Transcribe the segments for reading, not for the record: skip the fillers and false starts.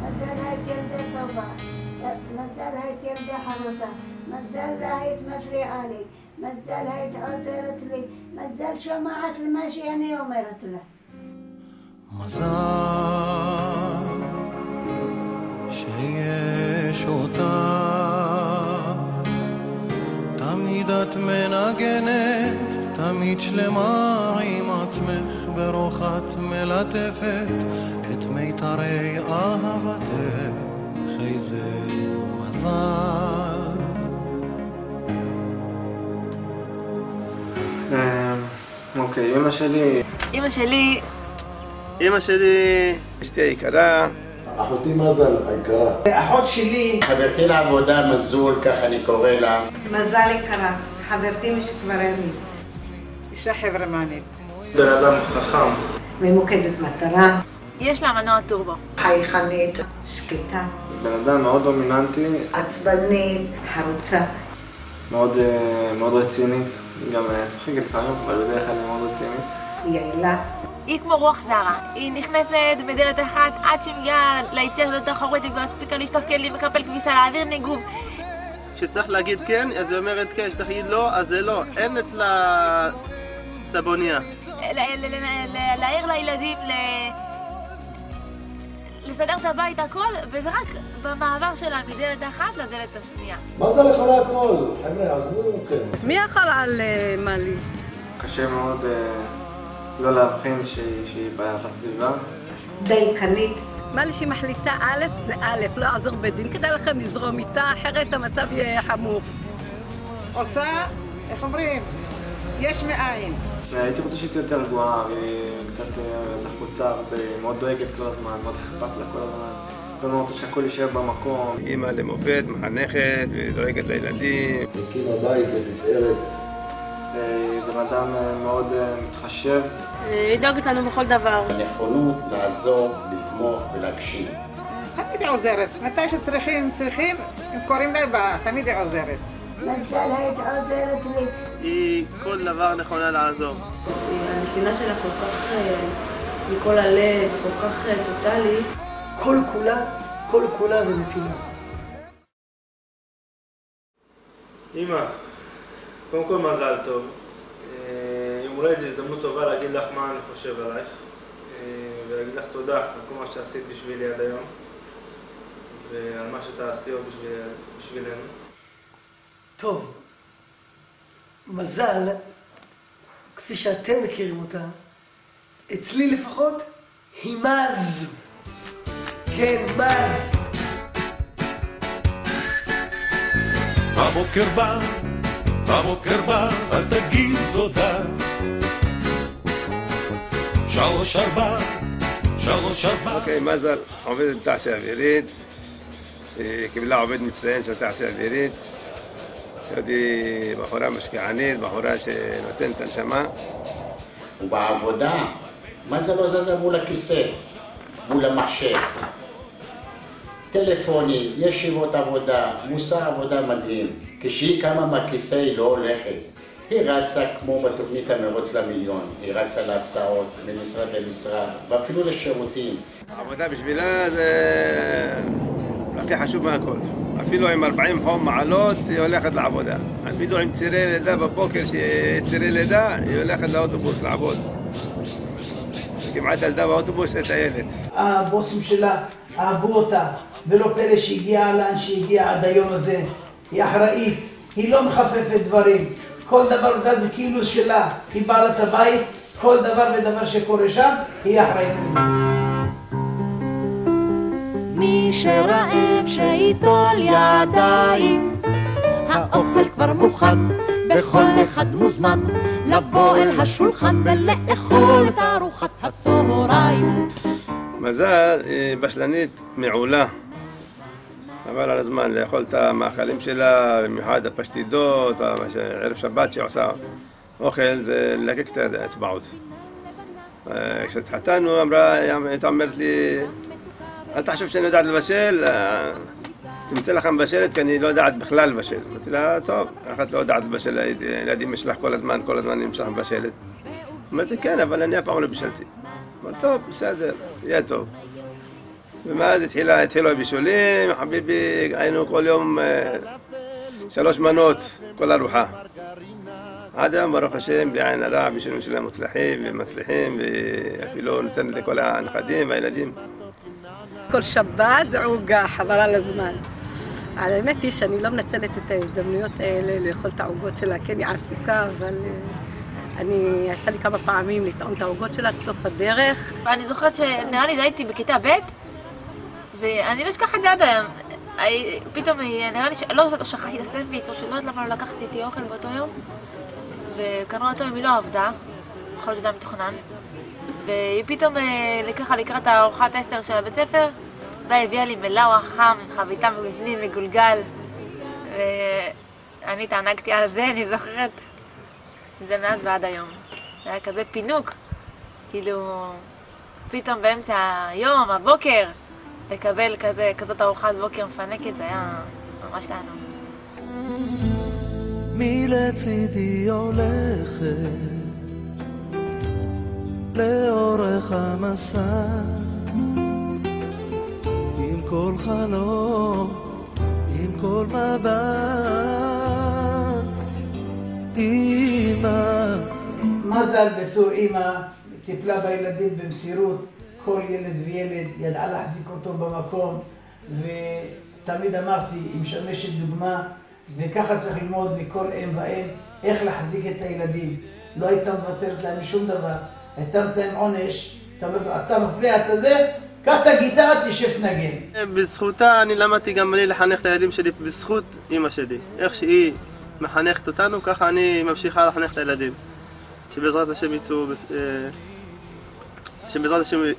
מזל היית ילדה טובה, מזל היית ילדה חרוסה, מזל לא היית מפריעה לי, מזל היית עוזרת לי, מזל שומעת למה שאני אומרת לה. מזל שיש אותה, תמיד את מנגנת, תמיד שלמה עם עצמך, ברוך את מלטפת את מיתרי אהבתך, איזה מזל. אוקיי, אמא שלי... אמא שלי, אשתי היקרה. אחותי מזל היקרה. אחות שלי. חברתי לעבודה מזול, ככה אני קורא לה. מזל יקרה, חברתי משכבר הימים. אישה חברמנית. בן אדם חכם. ממוקדת מטרה. יש לה מנוע טורבו. חייכנית, שקטה. בן אדם מאוד דומיננטי. עצבנית, חרוצה. מאוד רצינית. גם צוחקת לפעמים, אבל בדרך כלל היא מאוד רצינית. יעילה. היא כמו רוח זרה, היא נכנסת בדלת אחת עד שמגיעה ליציאה של אותה חורית, היא כבר הספיקה לשטוף כלים, מקפל כביסה, להעביר ניגוב. כשצריך להגיד כן, אז היא אומרת כן, כשצריך להגיד לא, אז זה לא. אין אצלה סבוניה. להעיר לילדים, לסדר את הבית, הכל, וזה רק במעבר שלה מדלת אחת לדלת השנייה. מה זה לך להכל? חבר'ה, עזבו כן. מי אכל על מלי? קשה מאוד לא להבחין שהיא בסביבה. דייקנית. מלי שהיא מחליטה א' זה א', לא יעזור בדין, כדאי לכם לזרום איתה, אחרת המצב יהיה חמור. עושה, איך אומרים? יש מאין. הייתי רוצה שהיא תהיה יותר רגועה, והיא קצת לחוצה הרבה, מאוד דואגת כל הזמן, מאוד אכפת לה כל הזמן. אני רוצה שהכל יישאר במקום. אמא למופת, מחנכת ודואגת לילדים. הקימה בית לתפארת. בן אדם מאוד מתחשב. היא דואגת לנו בכל דבר. הנכונות לעזור, לתמוך ולהקשיב. תמיד היא עוזרת, מתי שצריכים, הם קוראים לה, תמיד היא עוזרת. מזל היית עוזרת לי. היא כל דבר נכונה לעזור. הנתינה שלה כל כך מכל הלב, כל כך טוטלית. כל כולה זה נתינה. אמא, קודם כל מזל טוב. יום הולדת זו הזדמנות טובה להגיד לך מה אני חושב עלייך, ולהגיד לך תודה על כל מה שעשית בשבילי עד היום, ועל מה שתעשי עוד בשבילנו. טוב, מזל, כפי שאתם מכירים אותה, אצלי לפחות, היא מז. כן, מז. הבוקר בא, אז תגיד תודה. 3-4. אוקיי, מזל עובדת בתעשייה אווירית, קיבלה עובד מצטיין של תעשייה אווירית. היא בחורה משקיענית, בחורה שנותנת את הנשמה. ובעבודה, מה זה לא זזה מול הכיסא, מול המחשב? טלפונים, ישיבות עבודה, מוסר עבודה מדהים. כשהיא קמה מהכיסא היא לא הולכת. היא רצה כמו בתוכנית המרוץ למיליון. היא רצה להסעות, ממשרד למשרד, ואפילו לשירותים. העבודה בשבילה זה הכי חשוב מהכל. אפילו עם 40 חום מעלות היא הולכת לעבודה. אפילו עם צירי לידה בבוקר, שיש צירי לידה, היא הולכת לאוטובוס לעבוד. כמעט ילדה באוטובוס את הילד. הבוסים שלה אהבו אותה, ולא פלא שהגיעה לאן שהגיעה עד היום הזה. היא אחראית, היא לא מחפפת דברים. כל דבר זה כאילו שלה. היא בעלת הבית, כל דבר ודבר שקורה שם, היא אחראית לזה. מי שרעב שיטול ידיים, האוכל כבר מוכן, בכל אחד מוזמן לבוא אל השולחן ולאכול את ארוחת הצהריים. מזל בשלנית מעולה, אבל על הזמן לאכול את המאכלים שלה, במיוחד הפשטידות, ערב שבת שעושה אוכל, זה לקק את האצבעות. כשהתחתנו הייתה אומרת לי, אל תחשוב שאני יודעת לבשל, תמצא לך מבשלת כי אני לא יודעת בכלל לבשל. אמרתי לה, טוב, אחת לא יודעת לבשל, ילדים יש לך כל הזמן אני אמשך מבשלת. אמרתי, כן, אבל אני הפעם לא בשלתי. אמרתי, טוב, בסדר, יהיה טוב. ומאז התחילו הבישולים, חביבי, היינו כל יום 3 מנות, כל ארוחה. עד היום, ברוך השם, בלי עין הרע, בישולים שלהם מוצלחים ומצליחים, ואפילו נותן לכל הנכדים והילדים. כל שבת זה עוגה, חבל על הזמן. האמת היא שאני לא מנצלת את ההזדמנויות האלה לאכול את העוגות שלה, כן, היא עסוקה, אבל יצא לי כמה פעמים לטעום את העוגות שלה סוף הדרך. אני זוכרת שנראה לי הייתי בכיתה ב' ואני לא אשכח את זה עד היום. פתאום נראה לי שלא שכחתי את הסנדוויץ' או שלא יודעת למה לא לקחתי איתי אוכל באותו יום. וכנראה אותו יום היא לא עבדה, יכול להיות שזה היה מתוכנן. והיא פתאום ככה לקראת הארוחת 10 של הבית ספר, הביאה לי מלאו חם עם חביתה מבפנים מגולגל. ואני תענגתי על זה, אני זוכרת. זה מאז ועד היום. זה היה כזה פינוק. כאילו, פתאום באמצע היום, הבוקר, לקבל כזאת ארוחת בוקר מפנקת, זה היה ממש תענוג. מי לצידי הולכת לאורך המסע עם כל חלום, עם כל מבט. אמא מזל בתור אמא טיפלה בילדים במסירות, כל ילד וילד ידעה להחזיק אותו במקום, ותמיד אמרתי, היא משמשת דוגמה, וככה צריך ללמוד מכל אם ואם איך להחזיק את הילדים. לא הייתה מוותרת להם משום דבר, הייתה נותן עונש, אתה אומר לו, אתה מפריע את זה, קח את הגיטרה, תשב תנגן. בזכותה אני למדתי גם אני לחנך את הילדים שלי בזכות אמא שלי. איך שהיא מחנכת אותנו, ככה אני ממשיכה לחנך את הילדים. שבעזרת השם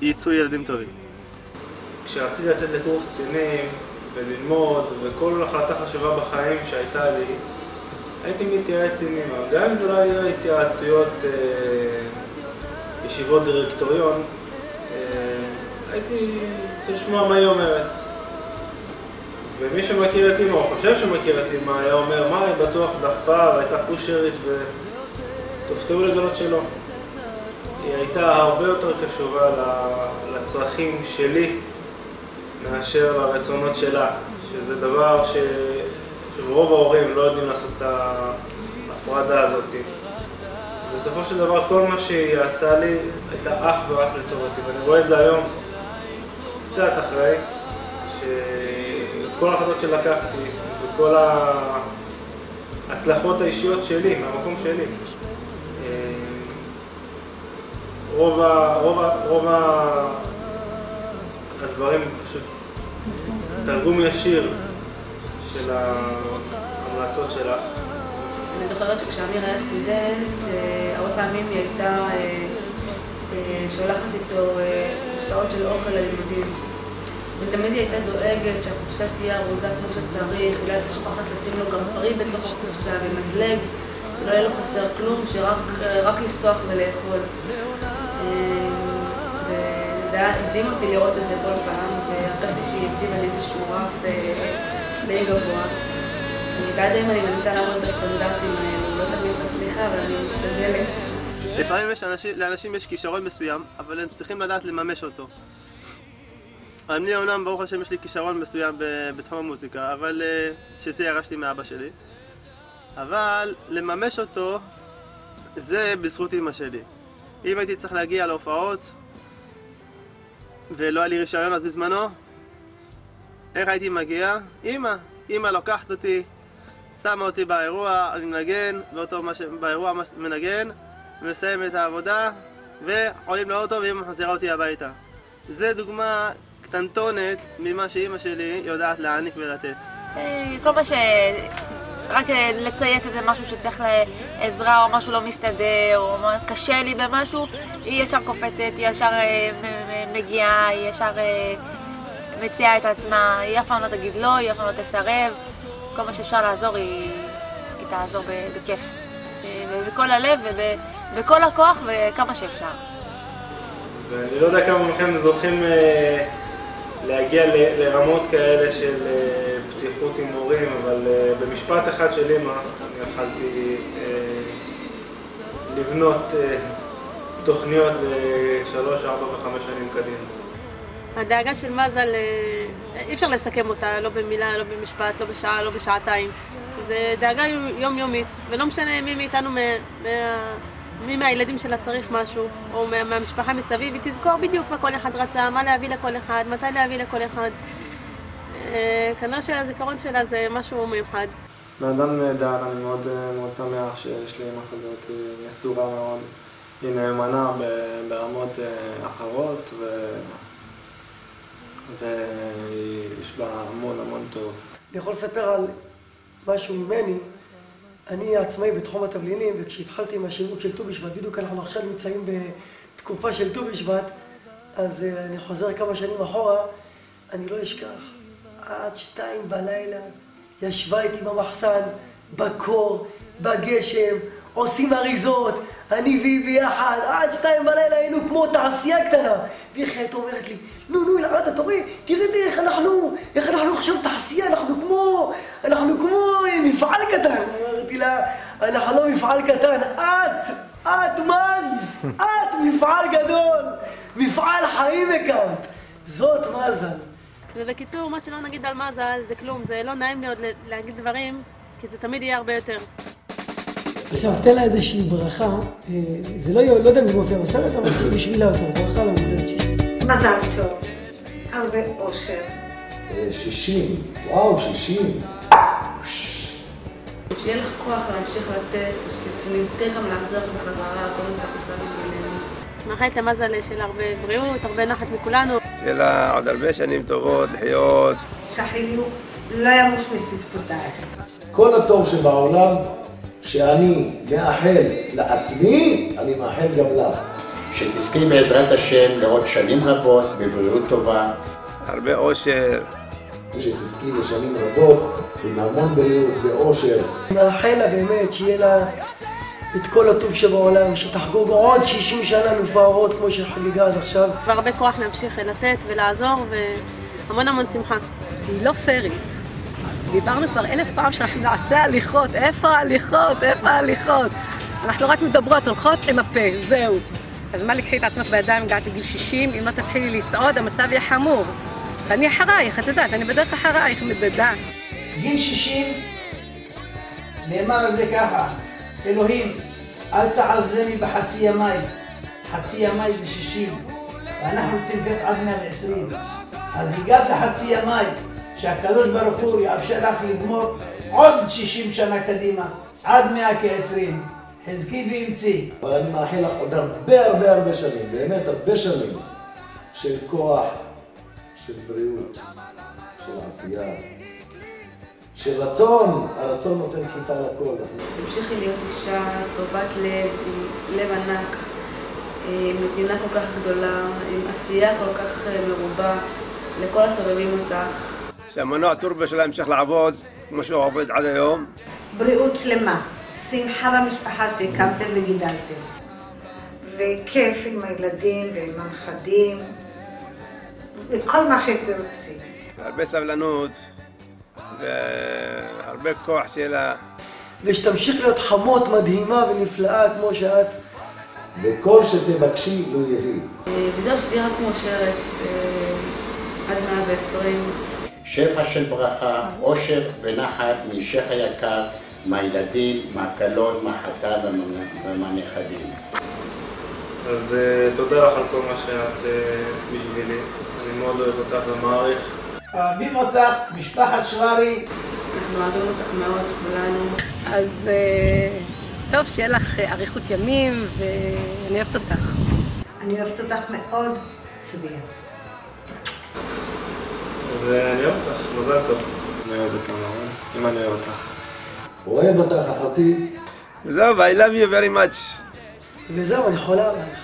יצאו ילדים טובים. כשרציתי לצאת לקורס קצינים וללמוד וכל החלטה חשובה בחיים שהייתה לי, הייתי מתייעץ עם אמא. גם אם זה לא היה התייעצויות, ישיבות דירקטוריון, הייתי רוצה לשמוע מה היא אומרת. ומי שמכיר את אמא, או חושב שמכיר את אמא, היה אומר, מה, היא בטוח דחפה והייתה פושרית ותופתעו לגלות שלא. היא הייתה הרבה יותר קשובה לצרכים שלי מאשר לרצונות שלה, שזה דבר שרוב ההורים לא יודעים לעשות את ההפרדה הזאת. בסופו של דבר כל מה שהיא יצאה לי הייתה אך ורק לטובתי, ואני רואה את זה היום קצת אחרי, שכל ההחלטות שלקחתי וכל ההצלחות האישיות שלי, מהמקום שלי, רוב הדברים פשוט תרגום ישיר של ההמלצות שלה. אני זוכרת שכשאמיר היה סטודנט, הרבה פעמים היא הייתה שולחת איתו קופסאות של אוכל ללימודים. ותמיד היא הייתה דואגת שהקופסה תהיה ארוזה כמו שצריך, אולי הייתה שוכחת לשים לו גם פרי בתוך הקופסה ומזלג, שלא יהיה לו חסר כלום, שרק לפתוח ולאכול. וזה היה הדהים אותי לראות את זה כל פעם, והרגשתי שהיא הציבה לי איזשהו רף די גבוה. ועד היום אני מנסה לעמוד בסטנדרטים האלו, לא תמיד מצליחה, אבל אני משתדלת. לפעמים לאנשים יש כישרון מסוים, אבל הם צריכים לדעת לממש אותו. אני אומנם, ברוך השם, יש לי כישרון מסוים בתחום המוזיקה, אבל שזה ירשתי מאבא שלי. אבל לממש אותו, זה בזכות אמא שלי. אם הייתי צריך להגיע להופעות, ולא היה לי רישיון אז בזמנו, איך הייתי מגיע? אמא לוקחת אותי, שמה אותי באירוע, אני מנגן, באירוע מנגן, מסיים את העבודה, ועולים לאוטו ואמא מחזירה אותי הביתה. זה דוגמה קטנטונת ממה שאמא שלי יודעת להעניק ולתת. כל מה רק לצייץ איזה משהו שצריך לעזרה או משהו לא מסתדר או קשה לי במשהו, היא ישר קופצת, היא ישר מגיעה, היא ישר מציעה את עצמה, היא אף פעם לא תגיד לא, היא אף פעם לא תסרב. כל מה שאפשר לעזור היא תעזור בכיף, בכל הלב ובכל הכוח וכמה שאפשר. ואני לא יודע כמה מכם זוכים להגיע הגיע לרמות כאלה של פתיחות עם מורים, אבל במשפט אחד של אמא אני יכלתי לבנות תוכניות ל3, 4 ו5 שנים קדימה. הדאגה של מזל, אי אפשר לסכם אותה, לא במילה, לא במשפט, לא בשעה, לא בשעתיים. זה דאגה יומיומית, ולא משנה מי מאיתנו, מי מהילדים שלה צריך משהו, או מהמשפחה מסביב, היא תזכור בדיוק מה כל אחד רצה, מה להביא לכל אחד, מתי להביא לכל אחד. כנראה שהזיכרון שלה זה משהו מיוחד. באדם נהדר, אני מאוד שמח שיש לי אמא כזאת מסורה מאוד. היא נאמנה ברמות אחרות, ויש בה המון טוב. אני יכול לספר על משהו ממני. אני עצמאי בתחום התבלינים, וכשהתחלתי עם השיווק של ט"ו בשבט, בדיוק אנחנו עכשיו נמצאים בתקופה של ט"ו בשבט, אז אני חוזר כמה שנים אחורה, אני לא אשכח. עד 2 בלילה ישבה איתי במחסן, בקור, בגשם, עושים אריזות, אני והיא ביחד, עד 2 בלילה היינו כמו תעשייה קטנה. והיא חיית אומרת לי, נו, אלעד, אתה רואה, תראי איך אנחנו עכשיו תעשייה, אנחנו כמו מפעל קטן. אמרתי לה, אנחנו לא מפעל קטן, את מז, את מפעל גדול, מפעל חיים הקמת, זאת מזל. ובקיצור, מה שלא נגיד על מזל זה כלום, זה לא נעים לי עוד להגיד דברים, כי זה תמיד יהיה הרבה יותר. עכשיו, תן לה איזושהי ברכה, זה לא יודע אם זה מופיע בסרט, אבל זה בשבילה יותר, ברכה למולדת 60. מזל טוב, הרבה אושר. 60, וואו, 60. שיהיה לך כוח להמשיך לתת, ושנזכה גם להחזר בחזרה, כל מיני תוספים בינינו. מאחלת למזל של הרבה בריאות, הרבה נחת מכולנו. שיהיה לה עוד הרבה שנים טובות, לחיות. שהחינוך לא ימוש משפתותייך. כל הטוב שבעולם, שאני מאחל לעצמי, אני מאחל גם לך. שתזכי בעזרת השם לעוד שנים רבות, בבריאות טובה. הרבה אושר. שתזכי לשנים רבות, עם המון בריאות ואושר. מאחל לה באמת שיהיה לה את כל הטוב שבעולם, שתחגוג עוד 60 שנה מפוארות כמו שחגגה עד עכשיו. והרבה כוח להמשיך לתת ולעזור, והמון שמחה. היא לא פרית. דיברנו כבר 1000 פעם שאנחנו נעשה הליכות. איפה ההליכות? אנחנו רק מדברות, הולכות עם הפה, זהו. אז מה לקחי את עצמך בידיים, הגעת לגיל 60, אם לא תתחילי לצעוד, המצב יהיה חמור. ואני אחרייך, את יודעת, אני בדרך אחרייך, מדדה. גיל 60, נאמר על זה ככה, אלוהים, אל תעזבני בחצי ימיי. חצי ימיי זה 60, ואנחנו רוצים להיות עד 120. אז הגעת לחצי ימיי, שהקדוש ברוך הוא יאפשר לך לגמור עוד 60 שנה קדימה, עד 120. חזקי ואמצי. אבל אני מאחל לך עוד הרבה שנים, באמת הרבה שנים, של כוח, של בריאות, של עשייה, של רצון. הרצון נותן דחיפה לכל. תמשיכי להיות אישה טובת לב ענק, עם נתינה כל כך גדולה, עם עשייה כל כך מרובה, לכל הסובבים אותך. שהמנוע טורבו שלה ימשיך לעבוד כמו שהוא עובד עד היום. בריאות שלמה, שמחה במשפחה שהקמתם וגידלתם, וכיף עם הילדים ועם הנכדים, וכל מה שתרצי. הרבה סבלנות והרבה כוח שלה. ושתמשיך להיות חמות, מדהימה ונפלאה כמו שאת. וכל שתבקשי לא יהי. וזהו, שתהיה רק מאושרת עד 120. שפע של ברכה, אושר ונחת מאישך היקר, מהילדים, מהכלות, מהחתן ומהנכדים. אז תודה לך על כל מה שאת בשבילי. אני מאוד אוהב אותך ומעריך. אוהבים אותך, משפחת שווארי. אנחנו אוהבים אותך מאוד, כולנו. אז טוב, שיהיה לך אריכות ימים, ואני אוהבת אותך. אני אוהבת אותך מאוד, צביה. ואני אוהב אותך, מזל טוב. אני אוהב אותך מאוד, אם אני אוהב אותך. אוהב אותך, אחותי. וזהו, I love you very much. וזהו, אני חולה עלייך.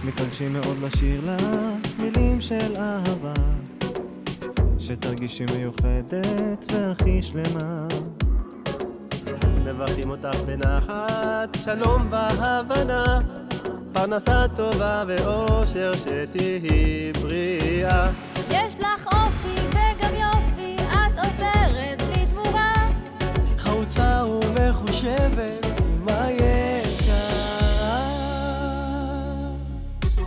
מקדשים מאוד לשיר לה מילים של אהבה, שתרגישי מיוחדת והכי שלמה. מברכים אותך בנחת, שלום והבנה, פרנסה טובה ואושר שתהי בריאה. יש לך אופי וגם יופי, את עוזרת בלי תמורה. חרוצה ומחושבת, מה יקרה?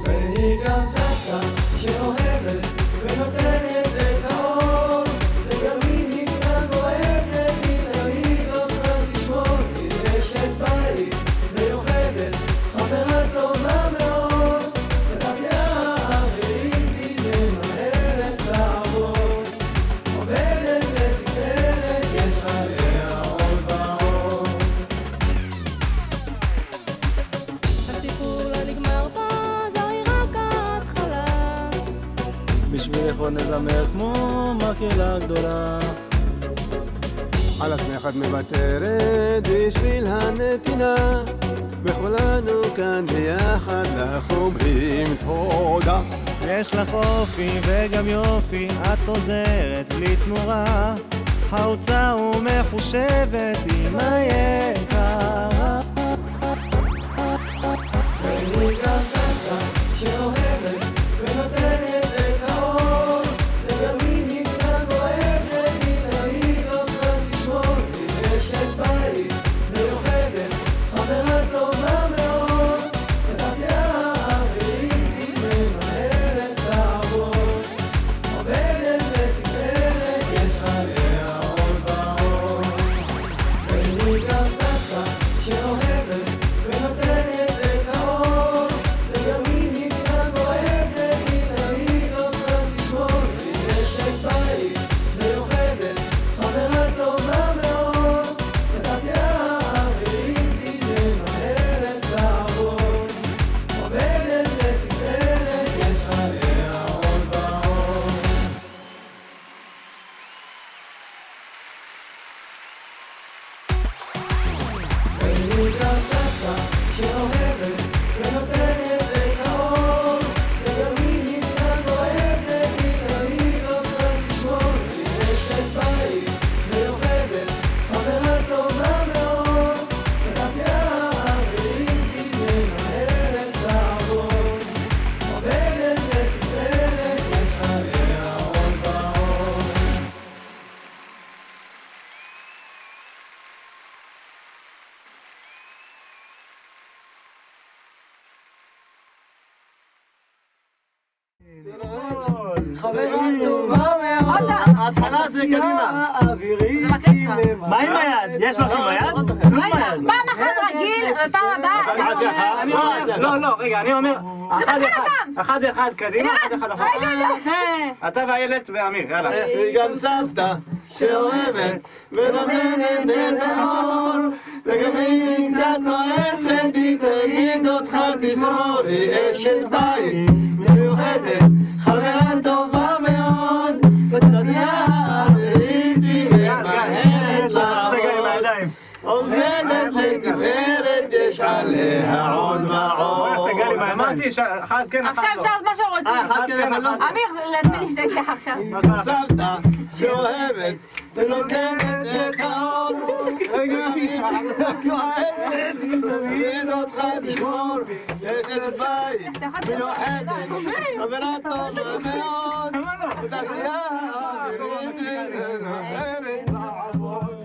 והיא גם סבתא שאוהבת ונותנת את האור, וגם היא קצת כועסת, היא תמיד אותך תשמור. היא אשת בית מיוחדת, חברה טובה מאוד, ותעשייה האווירית היא ממהרת לעבוד. עובדת לתפארת, יש עליה עוד ועוד. הסיפור לא נגמר פה, זוהי רק ההתחלה. בשבילך עוד נזמר כמו מקהלה גדולה. על עצמך את מוותרת בשביל הנתינה, וכולנו כאן ביחד לך אומרים תודה. יש לך אופי וגם יופי, את עוזרת בלי תמורה, חרוצה ומחושבת עם היקרה. והיא גם סבתא שאוהבת ונותנת את האור, וגם היא קצת כועסת, היא תמיד אותך תשמור. היא אשת בית מיוחדת, חברה טובה מאוד, ותעשייה האווירית היא ממהרת לעבוד. עובדת לתפארת, יש עליה עוד ועוד. והיא גם סבתא שאוהבת ונותנת את האור, וגם היא קצת כועסת, היא תמיד אותך תשמור. היא אשת בית מיוחדת, חברה טובה מאוד, ותעשייה האווירית היא ממהרת לעבוד. עובדת לתפארת, יש עליה עוד ועוד. והיא גם סבתא שאוהבת ונותנת את האור, וגם היא קצת כועסת, היא תמיד אותך תשמור. היא אשת בית מיוחדת, חברה טובה מאוד, ותעשייה האווירית היא ממהרת לעבוד. עובדת לתפארת, יש עליה עוד ועוד. חברה טובה מאוד, ההתחלה זה קדימה. האווירית מה עם היד? יש משהו ביד? כלום ביד. פעם אחת רגיל, ופעם הבאה... לא, רגע, אני אומר... אחד אחד קדימה, אחד אחורה. אתה ואיילת ואמיר, יאללה. היא גם סבתא שאוהבת ונותנת את האור, וגם היא קצת כועסת, היא תגיד אותך תשמור. היא אשת בית מיוחדת, חברה טובה מאוד, ותעשייה האווירית היא ממהרת לעבוד. עובדת לתפארת, יש עליה עוד ועוד. אמרתי אחד כן, אחד עכשיו לא. אפשר מה שרוצים. אמיר, להזמין לי שתי ככה עכשיו. סבתא שאוהבת ונותנת את האור, וגם היא כועסת, תמיד אותך תשמור. יש את בית מיוחדת, חברה טובה מאוד, ותעשייה האווירית היא ממהרת לעבוד.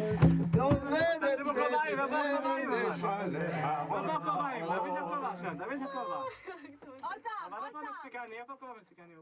עובדת לתפארת, יש עליה עוד ועוד. איפה כובע מקסיקני?